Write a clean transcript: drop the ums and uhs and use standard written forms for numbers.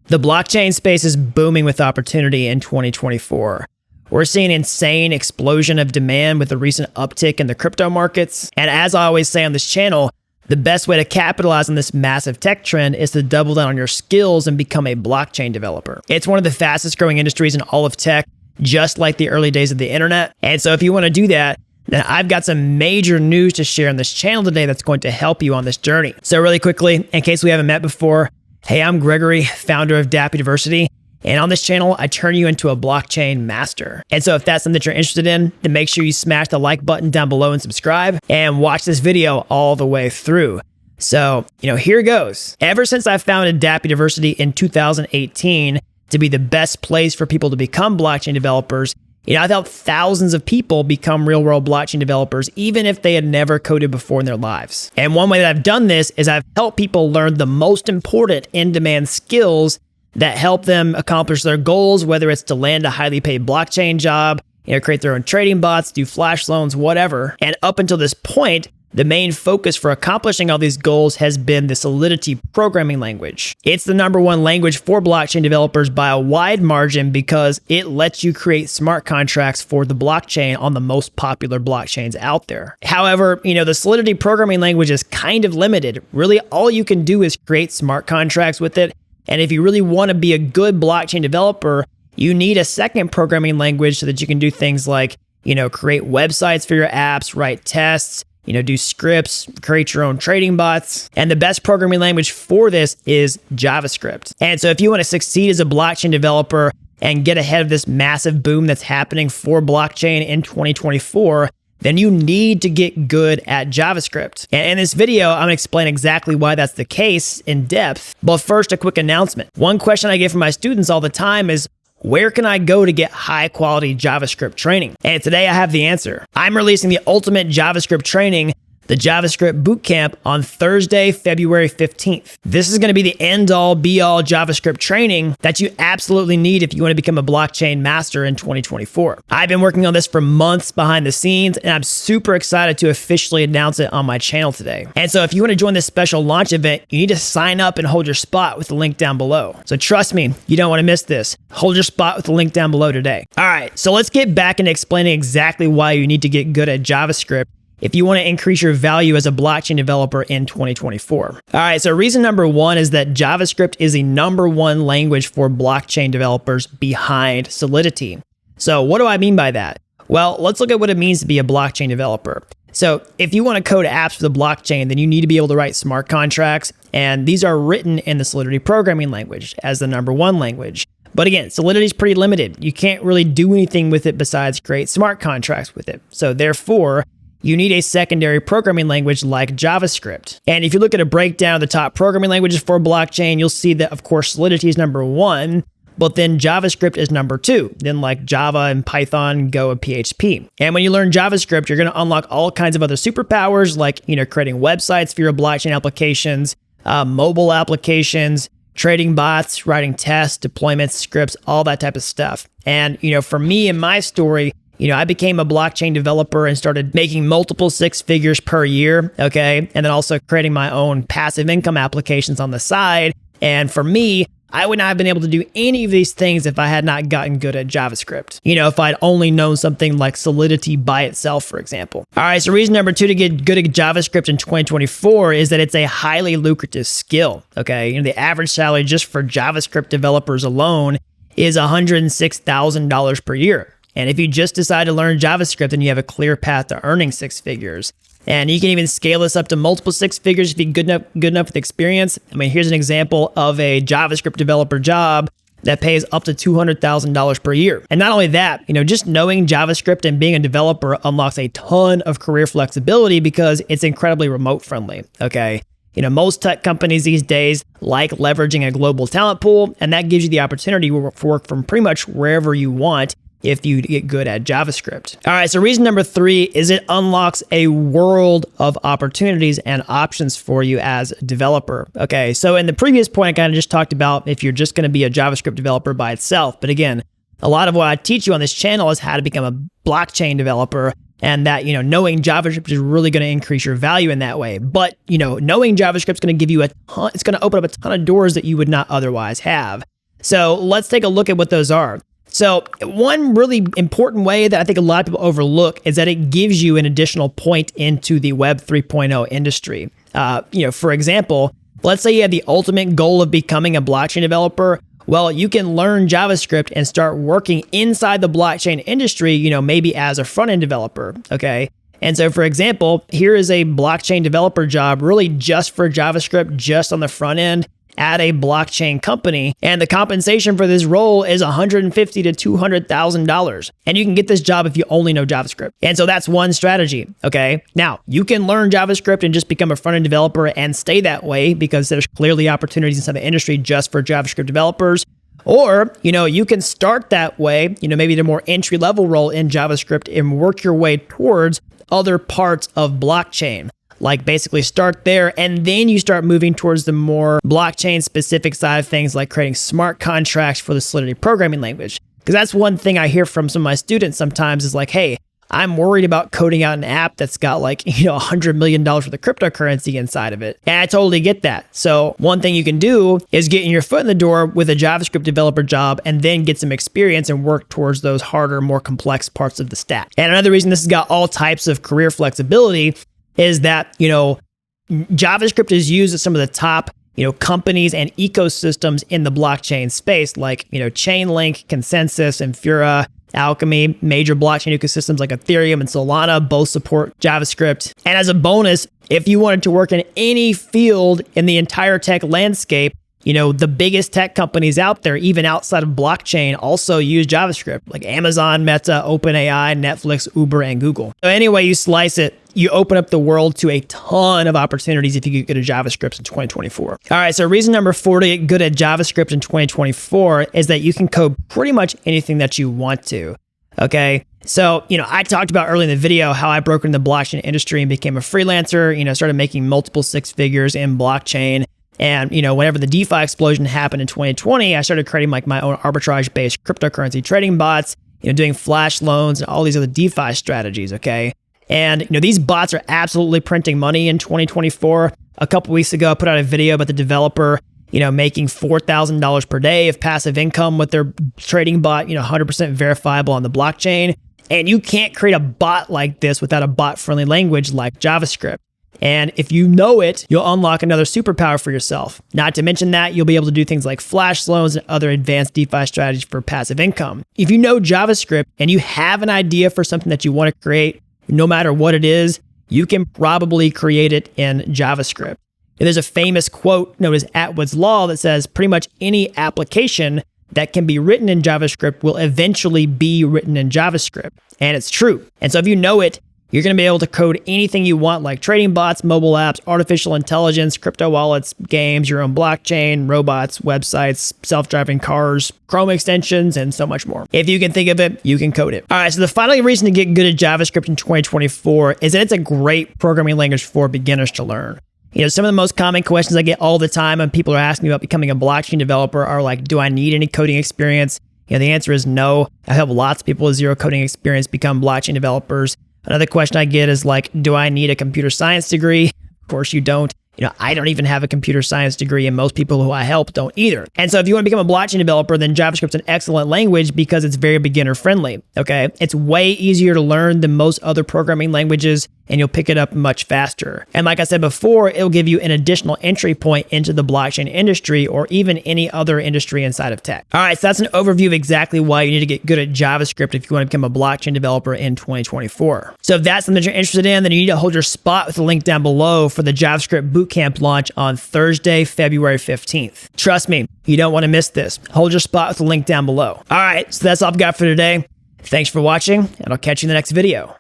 The blockchain space is booming with opportunity in 2024. We're seeing an insane explosion of demand with the recent uptick in the crypto markets. And as I always say on this channel, the best way to capitalize on this massive tech trend is to double down on your skills and become a blockchain developer. It's one of the fastest growing industries in all of tech, just like the early days of the internet. And so if you want to do that, then I've got some major news to share on this channel today that's going to help you on this journey. So really quickly, in case we haven't met before, hey, I'm Gregory, founder of Dapp University. And on this channel, I turn you into a blockchain master. And so if that's something that you're interested in, then make sure you smash the like button down below and subscribe and watch this video all the way through. So, here goes. Ever since I founded Dapp University in 2018 to be the best place for people to become blockchain developers, I've helped thousands of people become real-world blockchain developers, even if they had never coded before in their lives. And one way that I've done this is I've helped people learn the most important in-demand skills that help them accomplish their goals, whether it's to land a highly paid blockchain job, create their own trading bots, do flash loans, whatever. And up until this point, the main focus for accomplishing all these goals has been the Solidity programming language. It's the #1 language for blockchain developers by a wide margin because it lets you create smart contracts for the blockchain on the most popular blockchains out there. However, the Solidity programming language is kind of limited. Really, all you can do is create smart contracts with it. And if you really want to be a good blockchain developer, you need a second programming language so that you can do things like, create websites for your apps, write tests, do scripts, create your own trading bots. And the best programming language for this is JavaScript. And so if you want to succeed as a blockchain developer and get ahead of this massive boom that's happening for blockchain in 2024, then you need to get good at JavaScript. And in this video, I'm gonna explain exactly why that's the case in depth. But first, a quick announcement. One question I get from my students all the time is, where can I go to get high quality JavaScript training? And today I have the answer. I'm releasing the ultimate JavaScript training, the JavaScript Bootcamp, on Thursday, February 15th. This is going to be the end-all, be-all JavaScript training that you absolutely need if you want to become a blockchain master in 2024. I've been working on this for months behind the scenes, and I'm super excited to officially announce it on my channel today. And so if you want to join this special launch event, you need to sign up and hold your spot with the link down below. So trust me, you don't want to miss this. Hold your spot with the link down below today. All right, so let's get back into explaining exactly why you need to get good at JavaScript if you want to increase your value as a blockchain developer in 2024. All right, so reason #1 is that JavaScript is the #1 language for blockchain developers behind Solidity. So what do I mean by that? Well, let's look at what it means to be a blockchain developer. So if you want to code apps for the blockchain, then you need to be able to write smart contracts, and these are written in the Solidity programming language as the #1 language. But again, Solidity is pretty limited. You can't really do anything with it besides create smart contracts with it. So therefore, you need a secondary programming language like JavaScript. And if you look at a breakdown of the top programming languages for blockchain, you'll see that, of course, Solidity is #1, but then JavaScript is #2, then like Java and Python, Go, and PHP. And when you learn JavaScript, you're going to unlock all kinds of other superpowers like, creating websites for your blockchain applications, mobile applications, trading bots, writing tests, deployments, scripts, all that type of stuff. And, for me and my story, I became a blockchain developer and started making multiple 6 figures per year, okay? And then also creating my own passive income applications on the side. And for me, I would not have been able to do any of these things if I had not gotten good at JavaScript. If I'd only known something like Solidity by itself, for example. All right, so reason #2 to get good at JavaScript in 2024 is that it's a highly lucrative skill, okay? The average salary just for JavaScript developers alone is $106,000 per year. And if you just decide to learn JavaScript, then you have a clear path to earning 6 figures. And you can even scale this up to multiple 6 figures if you're good enough with experience. I mean, here's an example of a JavaScript developer job that pays up to $200,000 per year. And not only that, just knowing JavaScript and being a developer unlocks a ton of career flexibility because it's incredibly remote friendly, okay? Most tech companies these days like leveraging a global talent pool, and that gives you the opportunity to work from pretty much wherever you want if you get good at JavaScript. All right, so reason #3 is it unlocks a world of opportunities and options for you as a developer. Okay, so in the previous point, I kind of just talked about if you're just going to be a JavaScript developer by itself. But again, a lot of what I teach you on this channel is how to become a blockchain developer, and that, knowing JavaScript is really going to increase your value in that way. But, knowing JavaScript is going to give you it's going to open up a ton of doors that you would not otherwise have. So let's take a look at what those are. So one really important way that I think a lot of people overlook is that it gives you an additional point into the Web 3.0 industry. For example, let's say you have the ultimate goal of becoming a blockchain developer. Well, you can learn JavaScript and start working inside the blockchain industry, maybe as a front-end developer, okay? And so, for example, here is a blockchain developer job really just for JavaScript, just on the front end at a blockchain company. And the compensation for this role is $150,000 to $200,000. And you can get this job if you only know JavaScript. And so that's one strategy, okay? Now, you can learn JavaScript and just become a front-end developer and stay that way because there's clearly opportunities inside the industry just for JavaScript developers. Or, you can start that way, maybe the more entry-level role in JavaScript and work your way towards other parts of blockchain. Like basically start there and then you start moving towards the more blockchain specific side of things like creating smart contracts for the Solidity programming language. Because that's one thing I hear from some of my students sometimes is like, hey, I'm worried about coding out an app that's got like, $100 million worth of cryptocurrency inside of it. And I totally get that. So one thing you can do is getting your foot in the door with a JavaScript developer job and then get some experience and work towards those harder, more complex parts of the stack. And another reason this has got all types of career flexibility is that, JavaScript is used at some of the top, companies and ecosystems in the blockchain space, like, Chainlink, Consensus, Infura, Alchemy, major blockchain ecosystems like Ethereum and Solana both support JavaScript. And as a bonus, if you wanted to work in any field in the entire tech landscape, the biggest tech companies out there, even outside of blockchain, also use JavaScript, like Amazon, Meta, OpenAI, Netflix, Uber, and Google. So anyway you slice it, you open up the world to a ton of opportunities if you get good at JavaScript in 2024. All right, so reason number 4 to get good at JavaScript in 2024 is that you can code pretty much anything that you want to, okay? So, I talked about earlier in the video how I broke into the blockchain industry and became a freelancer, started making multiple 6 figures in blockchain. And, whenever the DeFi explosion happened in 2020, I started creating like my own arbitrage-based cryptocurrency trading bots, doing flash loans and all these other DeFi strategies, okay? And, these bots are absolutely printing money in 2024. A couple weeks ago, I put out a video about the developer, making $4,000 per day of passive income with their trading bot, 100% verifiable on the blockchain. And you can't create a bot like this without a bot-friendly language like JavaScript. And if you know it, you'll unlock another superpower for yourself. Not to mention that you'll be able to do things like flash loans and other advanced DeFi strategies for passive income. If you know JavaScript and you have an idea for something that you want to create, no matter what it is, you can probably create it in JavaScript. And there's a famous quote known as Atwood's Law that says pretty much any application that can be written in JavaScript will eventually be written in JavaScript. And it's true. And so if you know it, you're going to be able to code anything you want, like trading bots, mobile apps, artificial intelligence, crypto wallets, games, your own blockchain, robots, websites, self-driving cars, Chrome extensions, and so much more. If you can think of it, you can code it. All right, so the final reason to get good at JavaScript in 2024 is that it's a great programming language for beginners to learn. Some of the most common questions I get all the time when people are asking me about becoming a blockchain developer are like, do I need any coding experience? The answer is no. I have lots of people with zero coding experience become blockchain developers. Another question I get is like, do I need a computer science degree? Of course you don't. I don't even have a computer science degree, and most people who I help don't either. And so if you want to become a blockchain developer, then JavaScript's an excellent language because it's very beginner friendly, okay? It's way easier to learn than most other programming languages, and you'll pick it up much faster. And like I said before, it'll give you an additional entry point into the blockchain industry or even any other industry inside of tech. All right, so that's an overview of exactly why you need to get good at JavaScript if you want to become a blockchain developer in 2024. So if that's something that you're interested in, then you need to hold your spot with the link down below for the JavaScript Bootcamp launch on Thursday, February 15th. Trust me, you don't want to miss this. Hold your spot with the link down below. All right, so that's all I've got for today. Thanks for watching, and I'll catch you in the next video.